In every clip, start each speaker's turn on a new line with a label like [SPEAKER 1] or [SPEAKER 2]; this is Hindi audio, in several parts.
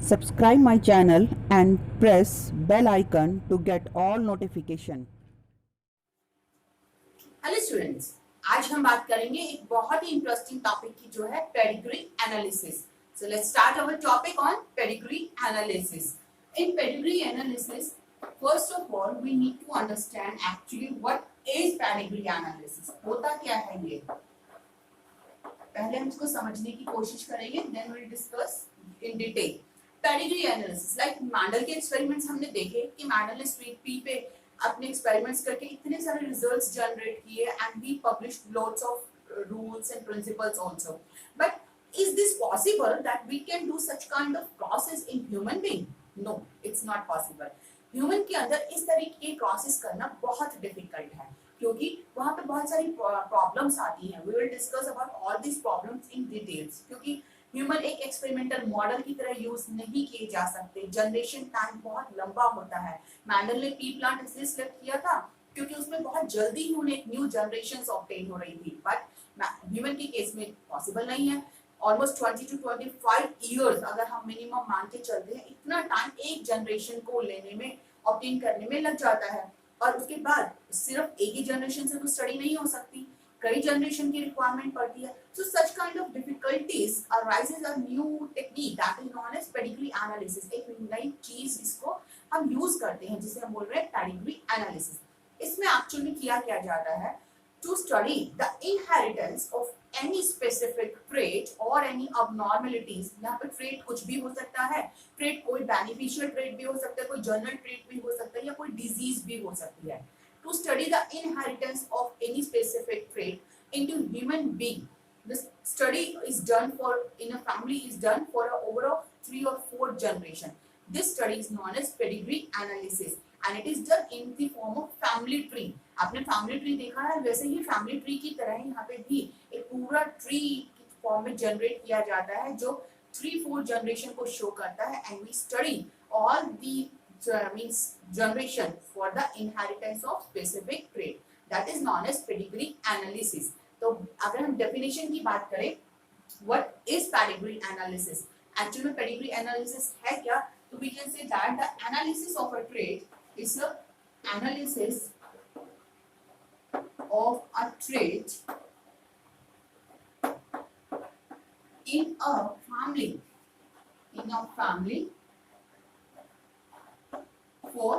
[SPEAKER 1] Subscribe my channel and press bell icon to get all notification.
[SPEAKER 2] Hello students, आज हम बात करेंगे एक बहुत ही इंटरेस्टिंग टॉपिक की जो है pedigree analysis. So let's start our topic on pedigree analysis. In pedigree analysis, first of all we need to understand actually what is pedigree analysis. होता क्या है ये, पहले हम इसको समझने की कोशिश करेंगे, then we will discuss in detail. Pedigree analysis, like Mendel के एक्सपेरिमेंट्स हमने देखे कि मैंडल ने स्ट्रीट पी पे अपने एक्सपेरिमेंट्स करके इतने सारे रिजल्ट्स जनरेट किए and he published lots of rules and principles also. But is this possible that we can do such kind of process in human being? No, it's not possible. Human के अंदर इस तरीके के प्रोसेस करना बहुत डिफिकल्ट है क्योंकि वहां पे बहुत सारी प्रॉब्लम्स आती हैं. We will discuss about all this problems in details क्योंकि ह्यूमन एक एक्सपेरिमेंटल मॉडल की तरह यूज नहीं किए जा सकते. जनरेशन टाइम बहुत लंबा होता है. मैंडल ने पी प्लांट इसलिए सिलेक्ट किया था क्योंकि उसमें बहुत जल्दी ही उन्हें एक न्यू जनरेशन ऑब्टेन हो रही थी. बट ह्यूमन के केस में पॉसिबल नहीं है. ऑलमोस्ट 20 to 25 इयर्स अगर हम मिनिमम मान के चलते हैं, इतना टाइम एक जनरेशन को लेने में, ऑब्टेन करने में लग जाता है. और उसके बाद सिर्फ एक ही जनरेशन से तो स्टडी नहीं हो सकती, कई जनरेशन की रिक्वायरमेंट पड़ती है. So such kind of difficulties arises a new technique that is known as pedigree analysis. एक नई चीज इसको हम यूज करते हैं जिसे हम बोल रहे हैं पेडिग्री एनालिसिस. इसमें एक्चुअली किया क्या जाता है, to study the inheritance of any specific trait or any abnormalities. यहाँ पे trait कुछ भी हो सकता है. trait कोई beneficial trait भी हो सकता है, कोई general trait भी हो सकता है, या कोई disease भी हो सकती है. To study the inheritance of any specific trait into human being. This study is done for in a family is done for a overall 3 or 4 generation. This study is known as pedigree analysis and it is done in the form of family tree. आपने फैमिली ट्री देखा है, वैसे ही फैमिली ट्री की तरह यहाँ पे भी एक पूरा ट्री की फॉर्म में जनरेट किया जाता है जो 3-4 जनरेशन को शो करता है. And we study all the means generation for the inheritance of specific trait. That is known as pedigree analysis. तो अगर हम डेफिनेशन की बात करें, what is pedigree analysis, actually में पेडिग्री एनालिसिस है क्या, तो we can say that the analysis of a trait is a analysis of a trait in a family for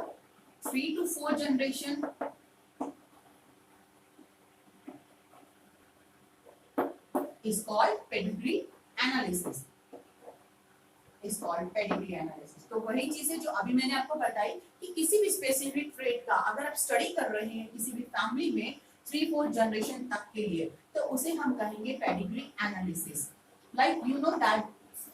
[SPEAKER 2] 3 to 4 generation is called pedigree analysis. is called pedigree analysis. तो वही चीज है जो अभी मैंने आपको बताई कि किसी भी स्पेसिफिक ट्रेट का अगर आप स्टडी कर रहे हैं किसी भी फैमिली में 3-4 जनरेशन तक के लिए, तो उसे हम कहेंगे pedigree analysis. Like you know that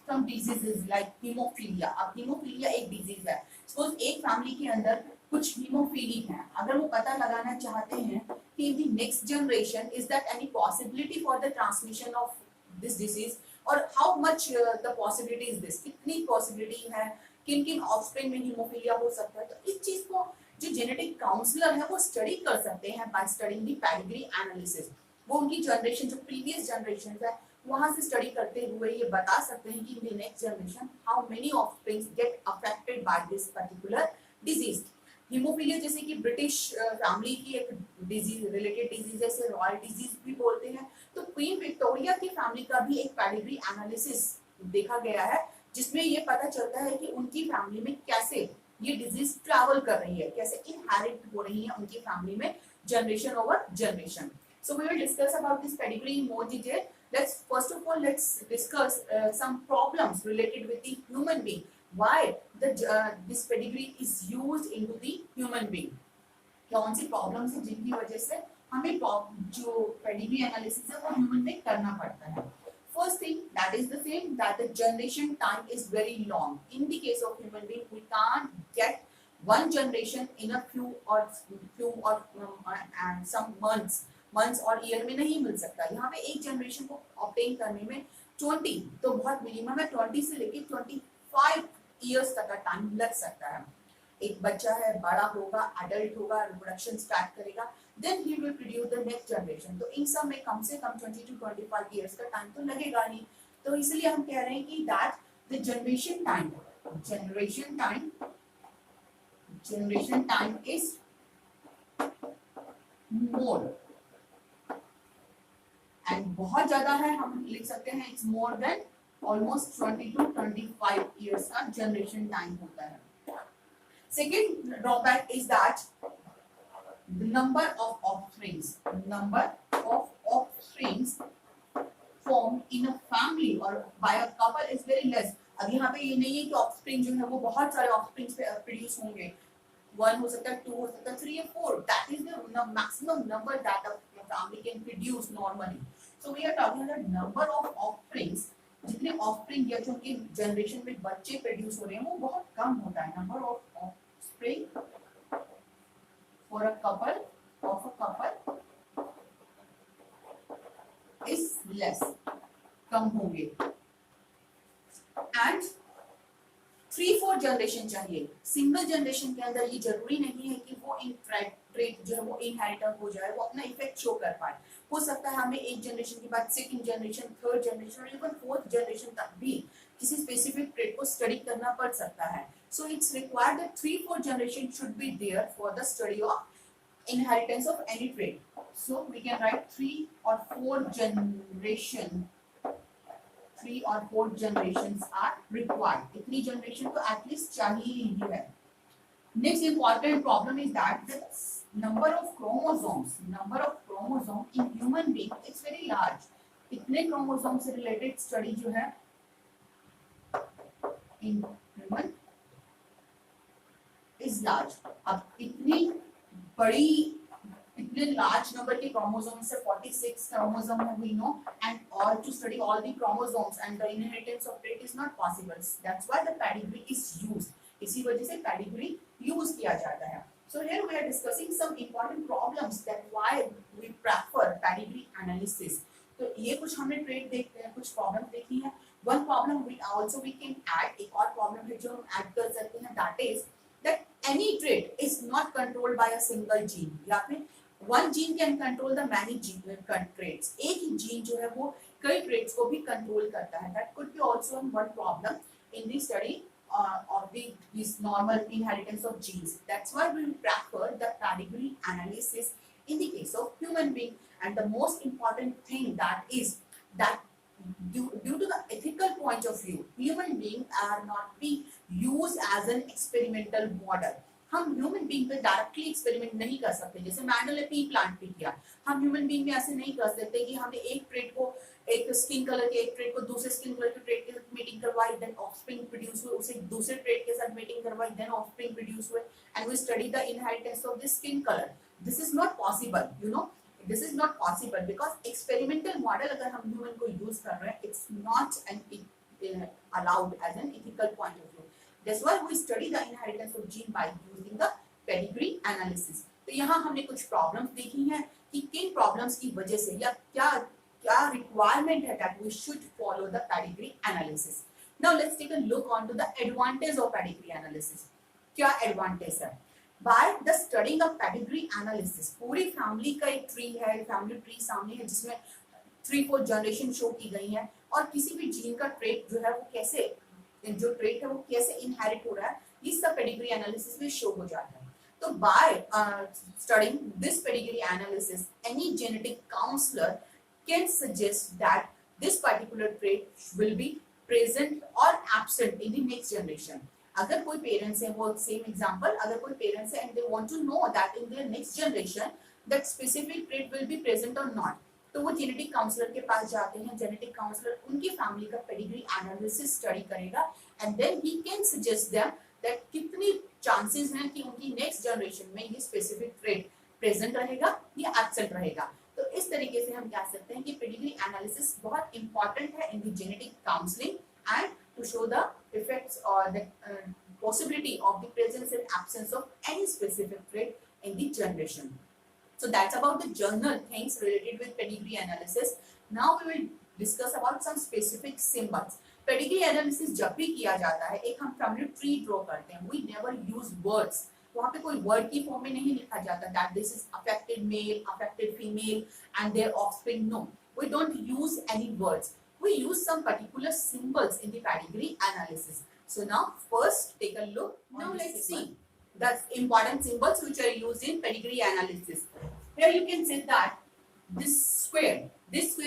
[SPEAKER 2] some diseases like hemophilia. अब हीमोफीलिया एक डिजीज है. सपोज एक फैमिली के अंदर कुछ हीमोफीलिक हैं, अगर वो पता लगाना चाहते हैं कि in the next generation is that any possibility for the transmission of this disease or how much the possibility is this, कितनी पॉसिबिलिटी है, किन किन ऑफस्प्रिंग में हीमोफीलिया हो सकता है. तो इस चीज को जो जेनेटिक काउंसलर है वो स्टडी कर सकते हैं by studying the pedigree analysis. वो उनकी जनरेशन जो प्रीवियस जनरेशन है वहां से स्टडी करते हुए ये बता सकते हैं कि in the next generation how many offsprings get affected by this particular disease. Haemophilia जैसे कि ब्रिटिश फैमिली की एक डिजीज रिलेटेड डिजीज है, रॉयल डिजीज भी बोलते हैं. तो क्वीन विक्टोरिया की फैमिली का भी एक पेडिग्री एनालिसिस देखा गया है जिसमें ये पता चलता है कि उनकी फैमिली में कैसे ये डिजीज ट्रैवल कर रही है, कैसे इनहेरिट हो रही है उनकी फैमिली में generation over generation. So we will discuss about this pedigree in more detail. Let's discuss some problems related with the human being. Why this pedigree is used into the human being. कौन सी प्रॉब्लम्स है जिनकी वजह से हमें जो पेडिग्री एनालिसिस है वो ह्यूमन में करना पड़ता है. First thing that is the same that the generation time is very long. In the case of human being, we can't get one generation in a few or some months और ईयर में नहीं मिल सकता. यहाँ पे एक जनरेशन को ऑब्टेन करने में 20 तो बहुत मिनिमम है, 20 से लेके 25 इयर्स तक का टाइम लग सकता है. एक बच्चा है, बड़ा होगा, एडल्ट होगा, रिप्रोडक्शन स्टार्ट करेगा, then he will produce the next generation. तो इन सब में कम से कम 20 to 25 इयर्स का टाइम तो लगेगा ही. तो इसलिए हम कह रहे हैं कि that the generation time generation time is more, and बहुत ज्यादा है, हम लिख सकते हैं it's more than almost 20 to 25 years का जनरेशन टाइम होता है. Second drawback is that the number of offsprings formed in a family or by a couple is very less. अब यहाँ पे ये नहीं है कि ऑफस्प्रिंग जो है वो बहुत सारे ऑफस्प्रिंग्स प्रोड्यूस होंगे, 1 हो सकता है, 2 हो सकता है, 3 या 4. That is the maximum number that a family can produce normally. So we are talking about number of offsprings. जितने ऑफस्प्रिंग या जो उनके जनरेशन में बच्चे प्रोड्यूस हो रहे हैं वो बहुत कम होता है. Number of offspring for a couple is less, कम होंगे. एंड 3-4 जनरेशन चाहिए. सिंगल जनरेशन के अंदर ये जरूरी नहीं है कि वो इन ट्रेट जो है वो इनहेरिटर हो जाए, वो अपना इफेक्ट शो कर पाए. हो सकता है हमें एक जनरेशन के बाद सेकंड जनरेशन, थर्ड जनरेशन और इवन फोर्थ जनरेशन तक भी किसी स्पेसिफिक ट्रेट को स्टडी करना पड़ सकता है. So it's required that 3-4 generation should be there for the study of inheritance of any trait. So we can write 3 or 4 generations are required. इतनी generation तो at least चाहिए ही है. Next important problem is that the number of chromosomes in human being is very large. इतने chromosomes से related study जो है in human is large. अब इतने large number के chromosomes से 46 chromosome है we know, and all to study all the chromosomes and the inheritance of trait is not possible. That's why the pedigree is used. इसी वजह से pedigree use किया जाता है. So here we are discussing some important problems that why we prefer pedigree analysis. तो ये कुछ हमने trait देखते हैं, कुछ problem देखी है. One problem we can add, एक और problem है जो हम add कर सकते हैं, that is that any trait is not controlled by a single gene. या फिर one gene can control the many traits. एक ही gene जो है वो कई traits को भी control करता है. That could be also one problem in the study of this normal inheritance of genes. That's why we prefer the pedigree analysis in the case of human being. And the most important thing that is that due to the ethical point of view, human beings are not be used as an experimental model. हम ह्यूमन बीइंग पे डायरेक्टली एक्सपेरिमेंट नहीं कर सकते, जैसे मैंडल ने पी प्लांट पे किया. हम ह्यूमन बीइंग में ऐसे नहीं कर सकते कि हमने एक ट्रेट को, एक स्किन कलर के एक ट्रेट को दूसरे स्किन कलर के ट्रेट के साथ मीटिंग करवाई, देन ऑफस्प्रिंग प्रोड्यूस हुए, उसे दूसरे ट्रेट के साथ मीटिंग करवाई, देन ऑफस्प्रिंग प्रोड्यूस हुए, and we study the inheritance of this skin colour. This is not possible, you know. This is not possible because experimental model अगर हम human को use कर रहे हैं, it's not allowed as an ethical point of view. That's why we study the inheritance of gene by using the pedigree analysis. तो यहाँ हमने कुछ problems देखी हैं कि किन problems की वजह से या क्या requirement है that we should follow the pedigree analysis. Now let's take a look onto the advantage of pedigree analysis. क्या advantage है? By the studying of pedigree analysis, पूरी फैमिली का एक ट्री है, फैमिली ट्री सामने है जिसमें 3-4 जनरेशन शो की गई है, और किसी भी जीन का ट्रेट जो है वो कैसे, जो ट्रेट है वो कैसे इनहेरिट हो रहा है, ये सब पेडिग्री एनालिसिस में शो हो जाता है. तो by studying this pedigree analysis, any genetic counsellor can suggest that this particular trait will be present or absent in the next generation. अगर कोई पेरेंट्स है, वो सेम एग्जांपल, अगर कोई पेरेंट्स है and they want to know that in their next generation that specific trait will be present और नॉट, तो वो जेनेटिक काउंसलर के पास जाते हैं. जेनेटिक काउंसलर उनकी फैमिली का पेडिग्री एनालिसिस स्टडी करेगा and then he can suggest them that कितनी चांसेस हैं कि उनकी नेक्स्ट जनरेशन में ये स्पेसिफिक ट्रेट प्रेजेंट रहेगा या एब्सेंट रहेगा. तो इस तरीके से हम कह सकते हैं कि पेडिग्री एनालिसिस बहुत इंपॉर्टेंट है in the genetic counselling and to show the effects or the possibility of the presence and absence of any specific trait in the generation. So that's about the general things related with pedigree analysis. Now we will discuss about some specific symbols. Pedigree analysis जब भी किया जाता है, एक हम family tree draw करते हैं. We never use words. वहाँ पे कोई word की form में नहीं लिखा जाता that this is affected male, affected female and their offspring. No, we don't use any words. We use some particular symbols in the pedigree analysis. So So now first take a look. Now let's see the important symbols which are used in pedigree analysis. Here you can see that this square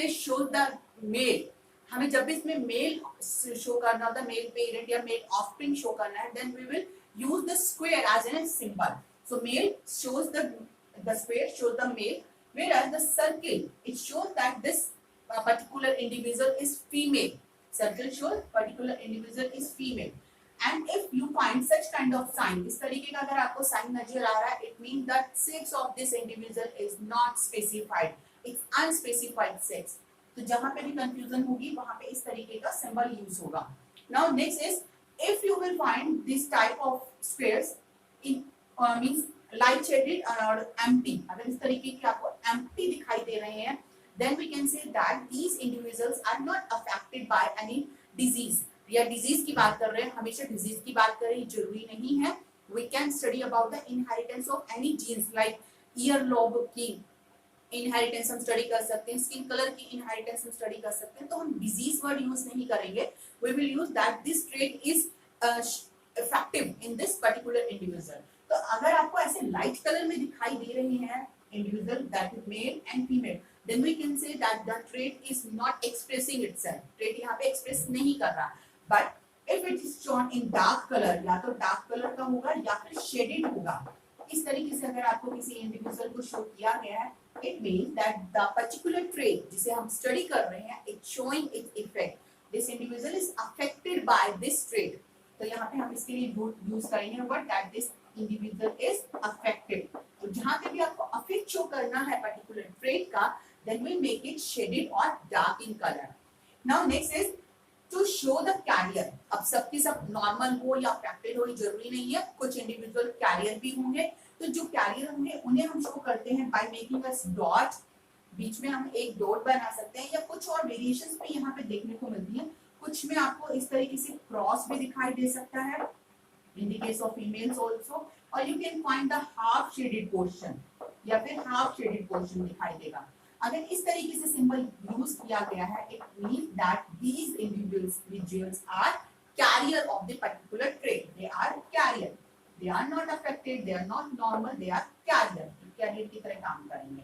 [SPEAKER 2] shows the male. हमें जब भी इसमें मेल शो करना होता है, मेल पेरेंट या मेल ऑफस्प्रिंग शो करना है, then we will use the square as a symbol. So male shows the square shows the male, whereas the circle it shows that this particular individual is female. Circle shows particular individual is female. And if you find such kind of sign, इस तरीके का अगर आपको साइन नजर आ रहा है, it means that sex of this individual is not specified. It's unspecified sex. तो जहां पे भी कंफ्यूजन होगी वहां पे इस तरीके का सिंबल यूज होगा. Now next is if you will find this type of squares in means light shaded और empty. अगर इस तरीके की आपको empty दिखाई दे रहे हैं, then we can say that these individuals are not affected by any disease. या डिजीज की बात कर रहे हैं, हमेशा डिजीज की बात कर रहे हैं जरूरी नहीं है. We can study about the inheritance of any genes like earlobe की इनहेरिटेंस हम स्टडी कर सकते हैं, स्किन कलर की इनहेरिटेंस हम स्टडी कर सकते हैं. तो हम डिजीज वर्ड यूज नहीं करेंगे. We will use that this trait is effective in this particular individual. तो अगर आपको ऐसे लाइट कलर में दिखाई दे रहे हैं individual that is male and female, then we can say that the trait is not expressing itself. trait यहाँ पे express नहीं कर रहा. But if it is shown in dark color, या तो dark color का होगा या फिर shaded होगा. इस तरीके से अगर आपको किसी इंडिविजुअल को शो किया गया है, it means that the particular trait जिसे हम स्टडी कर रहे हैं, it's showing its effect. This individual is affected by this trait. तो यहाँ पे हम इसके लिए यूज करेंगे word that this individual is affected. तो जहाँ पे भी आपको अफेक्ट शो करना है पर्टिकुलर ट्रेट का, then we make it shaded or dark in color. Now next is to show the carrier. अब सबके सब नॉर्मल हो या अफेक्टेड हो जरूरी नहीं है, कुछ इंडिविजुअल कैरियर भी होंगे. तो जो कैरियर होंगे उन्हें हम शो करते हैं बाय मेकिंग अ डॉट. बीच में हम एक डॉट बना सकते हैं या कुछ और वेरिएशंस भी यहाँ पे देखने को मिलती है. कुछ में आपको इस तरीके से क्रॉस भी दिखाई दे सकता है in the case of females also, or you can find the half shaded portion या फिर half shaded portion दिखाई देगा. अगर इस तरीके से सिंबल यूज किया गया है, it means that these individuals are carrier of the particular trait. They are carrier. They are not affected. They are not normal. They are carrier. Carrier की तरह काम करेंगे.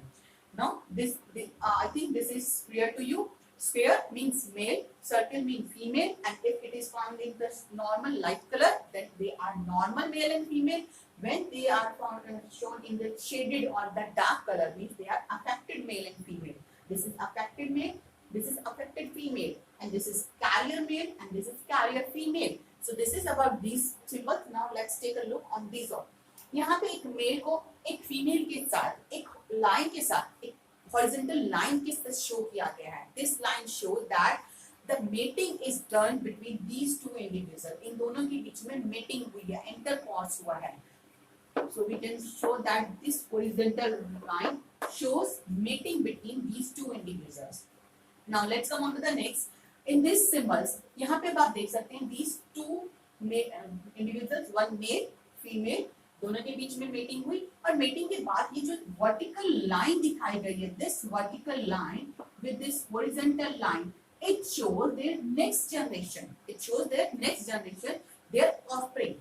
[SPEAKER 2] Now this I think this is clear to you. Square means male, circle means female, and if it is found in the normal light color, then they are normal male and female. When they are found shown in the shaded or the dark color, means they are affected male and female. This is affected male, this is affected female, and this is carrier male, and this is carrier female. So this is about these symbols. Now let's take a look on these all. यहाँ पे एक मेल को एक फीमेल के साथ एक लाइन के साथ एक horizontal line के साथ शो किया गया है. This line shows that the mating is done between these two individuals. इन दोनों के बीच में mating हुई है, intercourse हुआ है. So we can show that this horizontal line shows mating between these two individuals. Now let's come on to the next. In these symbols, यहाँ पे आप देख सकते हैं these two individuals, one male, female, दोनों के बीच में मेटिंग हुई. और मेटिंग के बाद ये जो वर्टिकल लाइन दिखाई गई है, this vertical line with this horizontal line, it shows their next generation. It shows their next generation, their offspring.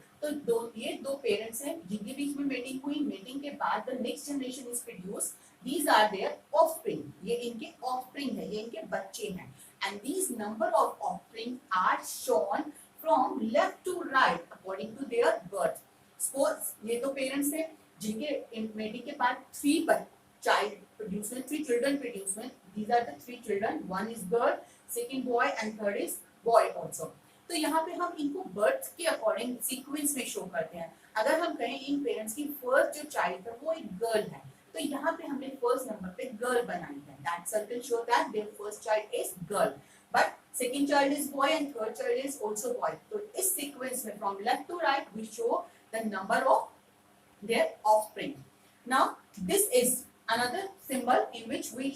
[SPEAKER 2] तो ये दो पेरेंट्स हैं जिनके बीच में मेटिंग हुई. मेटिंग के बाद the next generation is produce. These are their offspring. ये इनके ऑफस्प्रिंग है, ये इनके बच्चे हैं. And these number of offspring are shown from left to right according to their birth. Suppose ये तो पेरेंट्स हैं जिनके मेटिंग के बाद थ्री चाइल्ड प्रोड्यूस हुए, थ्री चिल्ड्रन प्रोड्यूस हुए. These are the three children. One is girl, second boy and third is boy also. तो यहाँ पे हम इनको बर्थ के अकॉर्डिंग सीक्वेंस में शो करते हैं. अगर हम कहें इन पेरेंट्स की फर्स्ट जो चाइल्ड है वो एक गर्ल है, तो यहाँ पे हमने फर्स्ट नंबर पे गर्ल बनाई है. That circle show that their first child is girl, but second child is boy and third child is also boy. तो इस सीक्वेंस में from left to right we show the number of their offspring. Now this is another symbol in which we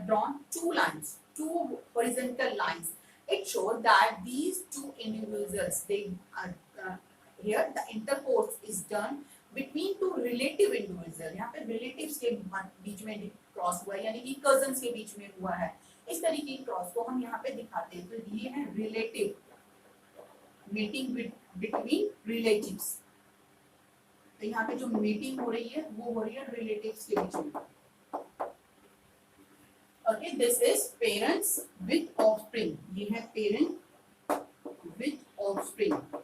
[SPEAKER 2] drawn two lines, two horizontal lines. It shows that these two individuals, they here the intercourse is done between two relative individuals. यहाँ पे relatives के बीच में क्रॉस हुआ है, यानी कि cousins के बीच में हुआ है. इस तरीके की क्रॉस को हम यहाँ पे दिखाते हैं. तो ये है relative. Meeting between relatives. तो यहाँ पे जो मीटिंग हो रही है वो हो रही है रिलेटिव्स के बीच में। Okay, this is parents with offspring, ये है parent with offspring.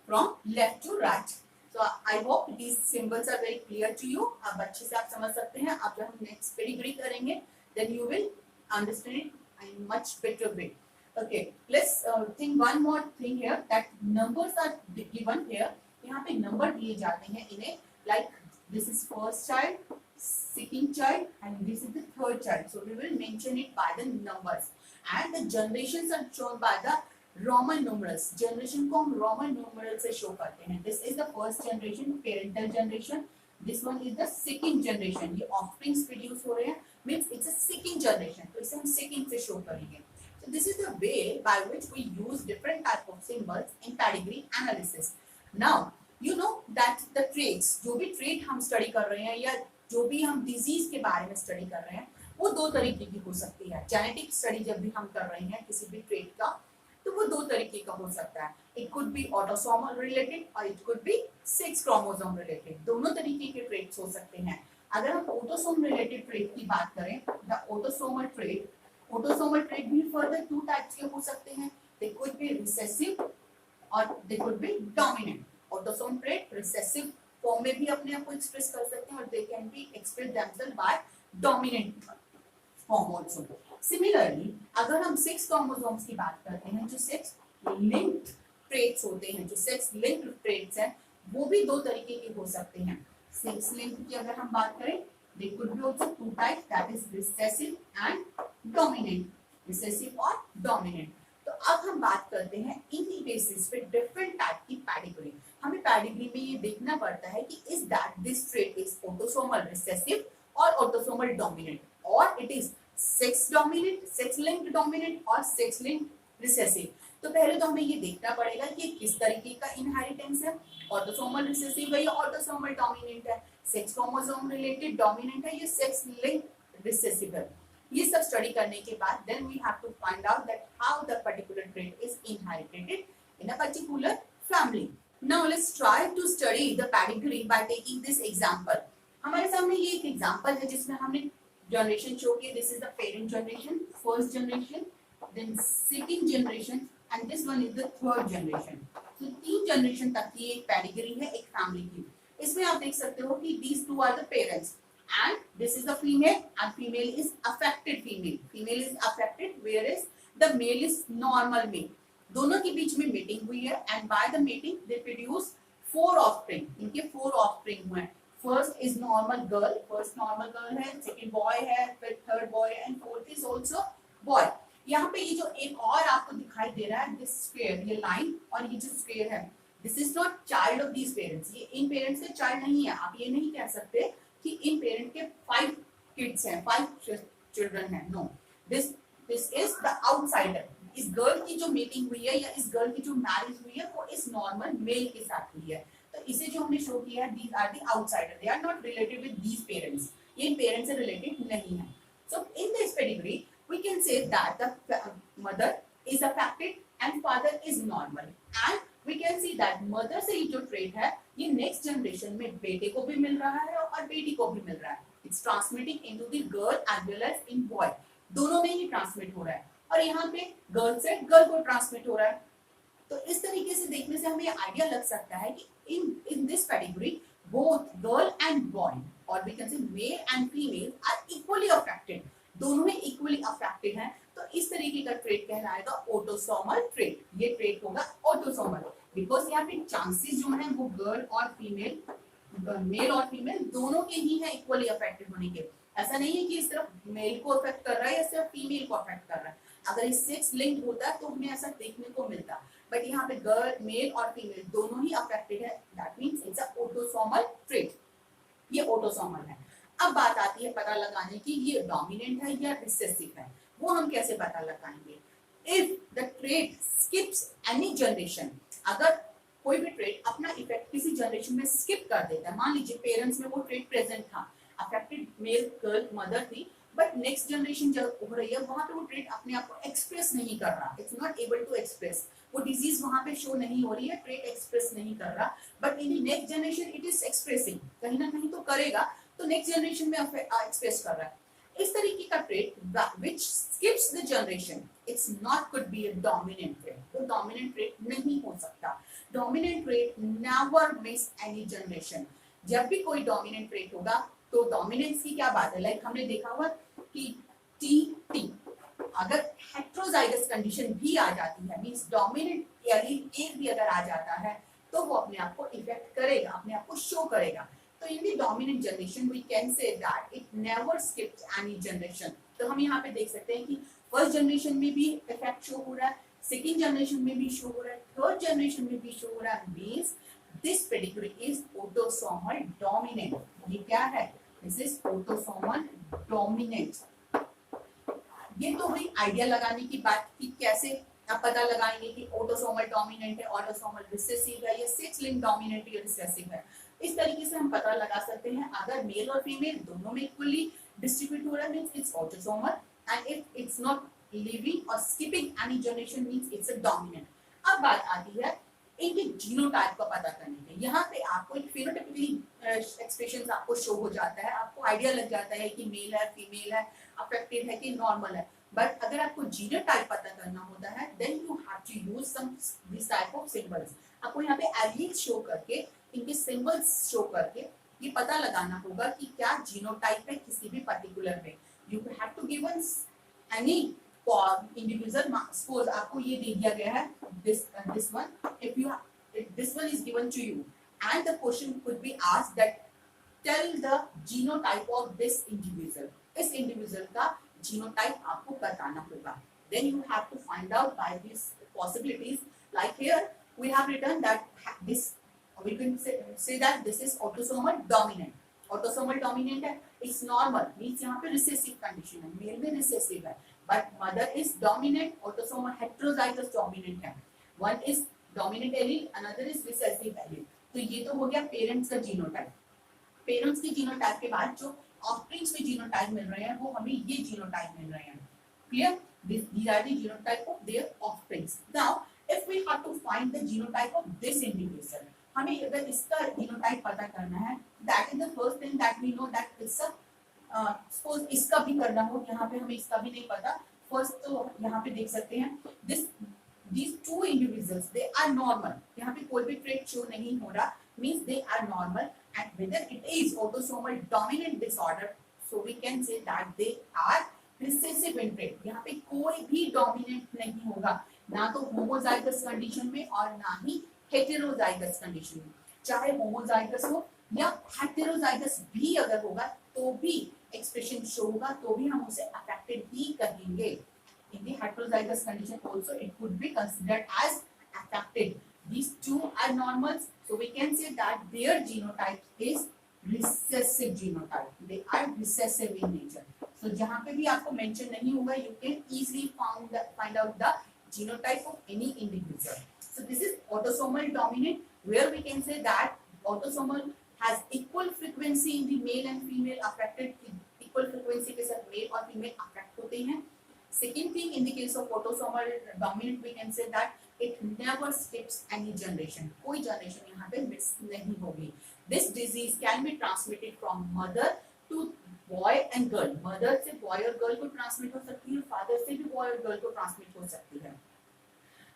[SPEAKER 2] From left to right. So I hope these symbols are very clear to you. अब अच्छे से आप समझ सकते हैं। अब जब हम next पेडिग्री करेंगे, then you will understand it in much better way. Okay, let's think one more thing here, that numbers are given here. यहाँ पे number दिए जाते हैं इन्हें, like this is first child, second child, and this is the third child. So we will mention it by the numbers, and the generations are shown by the Roman numerals. Generation को हम रोमन न्यूमरल से शो करते हैं। This is the first generation, parental generation. This one is the second generation, ये ऑफस्प्रिंग्स प्रोड्यूस हो रहे हैं, means it's a second generation, तो इसे हम सेकंड से शो करेंगे। So this is the way by which we use different type of symbols in pedigree analysis. Now you know that the traits, जो भी ट्रेट हम स्टडी कर रहे हैं या जो भी हम डिजीज के बारे में स्टडी कर रहे हैं, वो दो तरीके की हो सकती है। जेनेटिक स्टडी जब भी हम कर रहे हैं किसी भी ट्रेट का, तो वो दो तरीके का हो सकता है। It could be autosomal related or it could be sex chromosome related, दोनों तरीके के ट्रेट्स हो सकते हैं। अगर हम ऑटोसोम रिलेटेड ट्रेट की बात करें, द ऑटोसोमल ट्रेट भी फर्दर टू टाइप्स के हो सकते हैं। दे कुड बी रिसेसिव और they could be dominant. Autosome trait recessive form में भी अपने आप को एक्सप्रेस कर सकते हैं और they can be express themselves by dominant form also. Similarly अगर हम सेक्स क्रोमोसोम्स की बात करते हैं, जो सेक्स लिंक्ड ट्रेट्स होते हैं, जो सेक्स लिंक्ड ट्रेट्स हैं, वो भी दो तरीके के हो सकते हैं। सेक्स लिंक्ड की अगर हम बात करें, they could be also two types, that is recessive and dominant, recessive और डोमिनेंट। तो अब हम बात करते हैं इन्हीं बेसिस पे डिफरेंट टाइप की पेडिग्री। हमें पेडिग्री में ये देखना पड़ता है कि is that this trait is autosomal recessive और ऑटोसोमल डोमिनेंट, और it is sex dominant, sex linked dominant और सेक्स लिंक्ड रिसेसिव। तो पहले तो हमें ये देखना पड़ेगा कि किस तरीके का इनहेरिटेंस है, ऑटोसोमल रिसेसिव है या ऑटोसोमल डोमिनेंट है, सेक्स क्रोमोसोम रिलेटेड डोमिनेंट है या सेक्स लिंक्ड रिसेसिव है। ये सब स्टडी करने के बाद then we have to find out that how the particular trait is inherited in a particular family. Now let's try to study the pedigree by taking this example. हमारे सामने ये एक एग्जांपल है जिसमें हमने जनरेशन शो किया। This is the parent generation, first generation, then second generation and this one is the third generation. तो तीन जनरेशन तक की एक पेडिग्री है एक फैमिली की। इसमें आप देख सकते हो कि these two are the parents and this is the female and female is affected female. Female is affected whereas the male is normal male. दोनों के बीच में मीटिंग हुई है and by the meeting they produce 4 offspring. इनके 4 offspring हुए हैं। First is normal girl, first normal girl है, सेकंड बॉय है, फिर third boy and fourth is also boy. यहाँ पे ये जो एक और आपको दिखाई दे रहा है, दिस स्क्वायर, ये लाइन और ये जो स्क्वायर है, this is not child of these parents. ये इन पेरेंट्स के चाइल्ड नहीं है। आप ये नहीं कह सकते कि इन पेरेंट के 5 किड्स हैं, 5 चिल्ड्रन हैं। No, this is the outsider. इस गर्ल की जो मीटिंग हुई है या इस गर्ल की जो मैरिज हुई है वो इस नॉर्मल मेल के साथ हुई है। तो इसे जो हमने शो किया है, these are the outsider, they are not related with these parents, ये इन पेरेंट्स से रिलेटेड नहीं है। So in this pedigree we can say that the mother is affected and father is normal, and we can see that mother से ये जो trait है ये next generation में बेटे को भी मिल रहा है और बेटी को भी मिल रहा है। It's transmitting into the girl as well as in boy, दोनों में ही ट्रांसमिट हो रहा है, और यहाँ पे गर्ल से गर्ल को ट्रांसमिट हो रहा है। तो इस तरीके से देखने से हमें आइडिया लग सकता है कि in this pedigree both girl and boy or we can say male and female are equally affected, दोनों ही equally affected हैं। तो इस तरीके का ट्रेट कहलाएगा ऑटोसोमल ट्रेट। ये ट्रेट होगा ऑटोसोमल बिकॉज यहाँ पे चांसेस जो हैं वो गर्ल और फीमेल, मेल और फीमेल दोनों के ही हैं इक्वली अफेक्टेड होने के। ऐसा नहीं है कि सिर्फ मेल को अफेक्ट कर रहा है या सिर्फ फीमेल को अफेक्ट कर रहा है। अगर ये सेक्स लिंक होता तो हमें ऐसा देखने को मिलता, बट यहाँ पे गर्ल, मेल और फीमेल दोनों ही अफेक्टेड है। That means it's a autosomal trait, ये ऑटोसोमल है। अब बात आती है पता लगाने की ये डोमिनेंट है या रिसेसिव है। वो हम कैसे पता लगाएंगे? If the trait skips any generation, अगर कोई भी ट्रेट अपना इफेक्ट किसी जनरेशन में स्किप कर देता है, मान लीजिए पेरेंट्स में वो ट्रेट प्रेजेंट था, अफेक्टेड मेल गर्ल मदर थी, बट नेक्स्ट जनरेशन जब हो रही है वहां पे वो ट्रेट अपने आप को एक्सप्रेस नहीं कर रहा, it's not able to express, वो डिजीज वहां पे शो नहीं हो रही है, ट्रेट एक्सप्रेस नहीं कर रहा, but in next generation it is expressing, कहीं ना कहीं तो करेगा, तो नेक्स्ट जनरेशन में एक्सप्रेस कर रहा है। इस तरीके का trait which skips the generation, it's not could be a dominant trait, तो डोमिनेंट ट्रेट नहीं हो सकता। Dominant trait never miss any generation. जब भी कोई डोमिनेंट ट्रेट होगा तो डोमिनेंस की क्या बात है, लाइक हमने देखा हुआ कि टी टी अगर हेट्रोजाइगस कंडीशन भी आ जाती है, मींस डोमिनेंट एलील एक भी अगर आ जाता है तो वो अपने आप को इफेक्ट करेगा, अपने आप को शो करेगा। तो in the dominant generation we can say that it never skips any generation. तो हम यहाँ पे देख सकते हैं कि फर्स्ट जनरेशन में भी इफेक्ट शो हो रहा है, सेकंड जनरेशन में भी शो हो रहा है, थर्ड जनरेशन में भी शो हो रहा है, means this pedigree is autosomal dominant. ये क्या है, दिस इज ऑटोसोमल डोमिनेंट। ये तो हुई आइडिया लगाने की बात कि कैसे आप पता लगाएंगे कि ऑटोसोमल डोमिनेंट है, ऑटोसोमल रिसेसिव है, या सेक्स लिंक्ड डोमिनेंट या रिसेसिव है। इस तरीके से हम पता लगा सकते हैं अगर मेल और फीमेल दोनों में इक्वली डिस्ट्रीब्यूट हो रहा है means it's autosomal, and if it's not living or skipping any generation means it's a dominant. अब बात आती है इनके जीनोटाइप का पता करने के। यहाँ पे आपको एक फेनोटाइपिकली एक्सप्रेशन आपको शो हो जाता है, आपको आइडिया लग जाता है कि मेल है, फीमेल है, अफेक्टेड है कि नॉर्मल है। बट अगर आपको जीनोटाइप पता करना होता है then you have to use some this type of symbols. आपको यहाँ पे एलील्स शो करके, इनके सिंबल्स शो करके ये पता लगाना होगा कि क्या जीनोटाइप है किसी भी पर्टिकुलर में। You have to given any individual, suppose आपको ये दे दिया गया है this one, if this one is given to you and the question could be asked that tell the genotype of this individual, इस इंडिविजुअल का जीनोटाइप आपको बताना होगा। then you have to find out by these possibilities, like here we have written that this, we can say that this is autosomal dominant, autosomal dominant है, it's normal means यहाँ पे recessive condition है, मेल में recessive है, but mother is dominant, autosomal heterozygous dominant है, one is dominant allele, another is recessive allele। तो ये तो हो गया पेरेंट्स का जीनोटाइप। पेरेंट्स के जीनोटाइप के बाद जो ऑफस्प्रिंग्स में जीनोटाइप मिल रहे हैं वो हमें ये जीनोटाइप मिल रहे हैं। Clear, these are the genotype of their offsprings। now if we have to find the genotype of this individual, हमें अगर इसका जीनोटाइप पता करना है, that is the first thing that we know that it's a suppose इसका भी करना हो, यहाँ पे हमें इसका भी नहीं पता। फर्स्ट तो यहाँ पे देख सकते हैं these two individuals they are normal, यहाँ पे कोई भी ट्रेट शो नहीं हो रहा, means they are normal, and whether it is autosomal dominant disorder, so we can say that they are recessive in trait। यहाँ पे कोई भी डोमिनेंट नहीं होगा, ना तो होमोजाइगस कंडीशन में और ना ही हेटेरोजाइगस कंडीशन में। चाहे होमोजाइगस हो या हेटेरोजाइगस भी अगर होगा तो भी एक्सप्रेशन शो होगा, तो भी हम उसे अफेक्टेड ही कहेंगे। In the heterozygous condition also it could be considered as affected. These two are normals, so we can say that their genotype is recessive genotype, they are recessive in nature। so जहाँ पे भी आपको mention नहीं होगा you can easily find out the genotype of any individual। so this is autosomal dominant, where we can say that autosomal has equal frequency in the male and female affected, equal frequency के साथ male और female affect होते हैं। second thing, in the case of autosomal dominant we can say that it never skips any generation, कोई generation यहाँ पे miss नहीं होगी। this disease can be transmitted from mother to boy and girl, mother से boy और girl को transmit हो सकती है, father से भी boy और girl को transmit हो सकती है।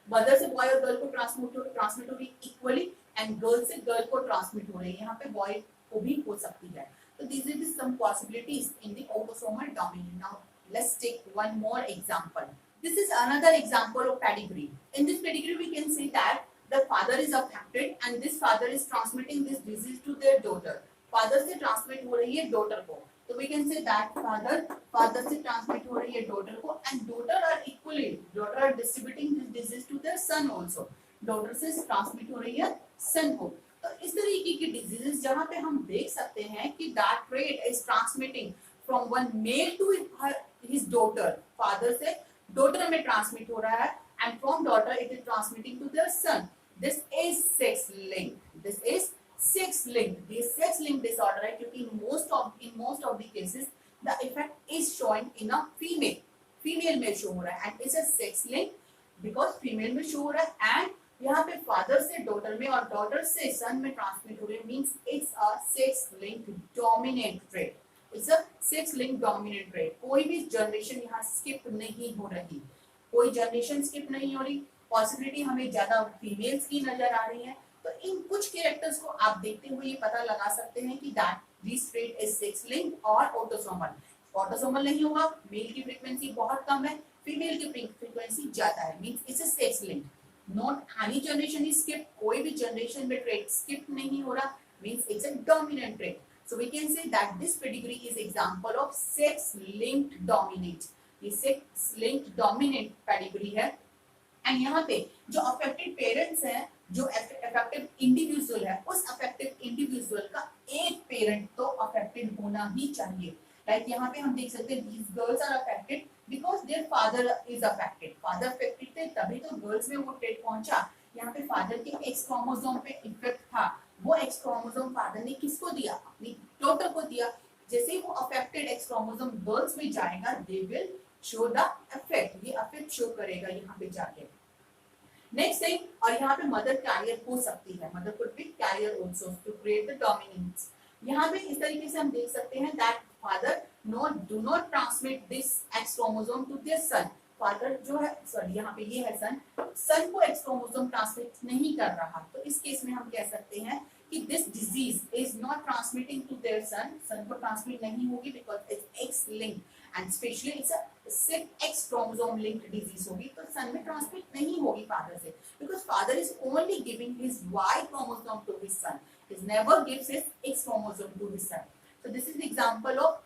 [SPEAKER 2] mother से boy और girl को transmit होगी equally, and girl से girl को transmit हो रही है, यहाँ पे boy को भी हो सकती है। so these are the some possibilities in the autosomal dominant। now let's take one more example। this is another example of pedigree। in this pedigree we can see that the father is affected and this father is transmitting this disease to their daughter। father से transmit हो रही है daughter को, so we can say that father से transmit हो रही है daughter को, and daughter are distributing this disease to their son also। daughter से transmit हो रही है son को। तो इस तरीके की diseases जहाँ पे हम देख सकते हैं कि that trait is transmitting from one male to his daughter, father से daughter में transmit हो रहा है, and from daughter it is transmitting to their son। this is sex linked, this is sex linked, this sex linked disorder है, क्योंकि in most of the cases the effect is showing in a female में शो हो रहा है and it's a sex link because female में शो हो रहा है and यहाँ पे फादर से डॉटर में और डॉटर से सन में ट्रांसमिट हो रही है means it's a sex link dominant trait it's a sex link dominant trait कोई भी जनरेशन यहाँ स्किप नहीं हो रही कोई जनरेशन स्किप नहीं हो रही पॉसिबिलिटी हमें ज्यादा फीमेल्स की नजर आ रही है तो इन कुछ कैरेक्टर्स को आप देखते हुए ये पता लगा सकते हैं कि that this trait is sex link और ऑटोसोमल ऑटोसोमल नहीं होगा मेल की फ्रीक्वेंसी बहुत कम है फीमेल की फ्रीक्वेंसी ज्यादा है means it's a sex link not any generation is skip कोई भी जनरेशन में ट्रेट स्किप नहीं हो रहा means it's a dominant trait so we can say that this pedigree is example of sex linked dominant ये सेक्स लिंक्ड डोमिनेंट पेडिग्री है एंड यहाँ पे जो अफेक्टेड पेरेंट्स हैं जो अफेक्टेड इंडिविजुअल है उस अफेक्टेड इंडिविजुअल का एक पेरेंट तो अफेक्टेड होना ही चाहिए लाइक यहाँ पे हम देख सकते हैं these girls are affected because their father is affected father affected थे तभी तो गर्ल्स में वो ट्रेट पहुंचा यहाँ पे फादर के एक्स क्रोमोसोम पे इफेक्ट था वो एक्स क्रोमोसोम फादर ने किसको दिया अपनी डॉटर को दिया जैसे वो अफेक्टेड एक्स क्रोमोसोम गर्ल्स में जाएगा they will show the effect ये इफेक्ट शो करेगा यहाँ पे जाके नेक्स्ट थिंग और यहाँ पे मदर कैरियर हो सकती है mother could be carrier also to create the dominance यहाँ पे इस तरीके से हम देख सकते हैं that father do not transmit this X chromosome to their son father जो है सॉरी यहाँ पे ये है सन को एक्स क्रोमोसोम ट्रांसमिट नहीं कर रहा तो इस केस में हम कह सकते हैं कि this disease is not transmitting to their son को ट्रांसमिट नहीं होगी because it's X link and specially it's a सिर्फ एक्स क्रोमोसोम लिंक्ड डिजीज होगी तो सन में ट्रांसमिट नहीं होगी फादर से because father is only giving his Y chromosome to his son is never gives his X chromosome to his son so this is example of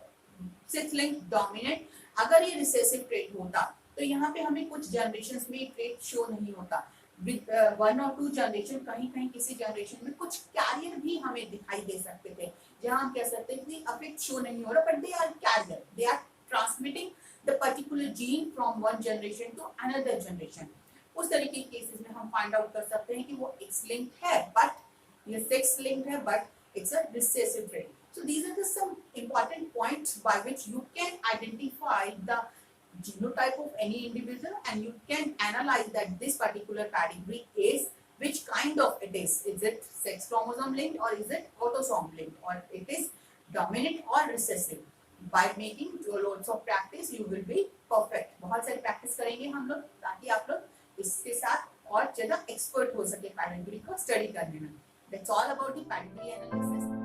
[SPEAKER 2] sex link dominant अगर ये रिसेसिव ट्रेट होता तो यहाँ पे हमें कुछ जनरेशंस में ट्रेट शो नहीं होता विद वन और टू जनरेशन कहीं कहीं किसी जनरेशन में कुछ कैरियर भी हमें दिखाई दे सकते थे जहाँ हम कह सकते हैं कि अफेक्ट शो नहीं हो रहा but they are carrier they are transmitting the particular gene from one generation to another generation उस तरीके के केसेस में हम फाइंड आउट कर सकते हैं कि वो एक्स लिंक्ड है बट ये सेक्स लिंक्ड है but it's a recessive trait so these are the some important points by which you can identify the genotype of any individual and you can analyze that this particular pedigree is which kind of it is it sex chromosome linked or is it autosome linked or it is dominant or recessive by making lots of practice you will be perfect बहुत सारी practice करेंगे हम लोग ताकि आप लोग इसके साथ और ज्यादा expert हो सके pedigree को study करने में that's all about the pedigree analysis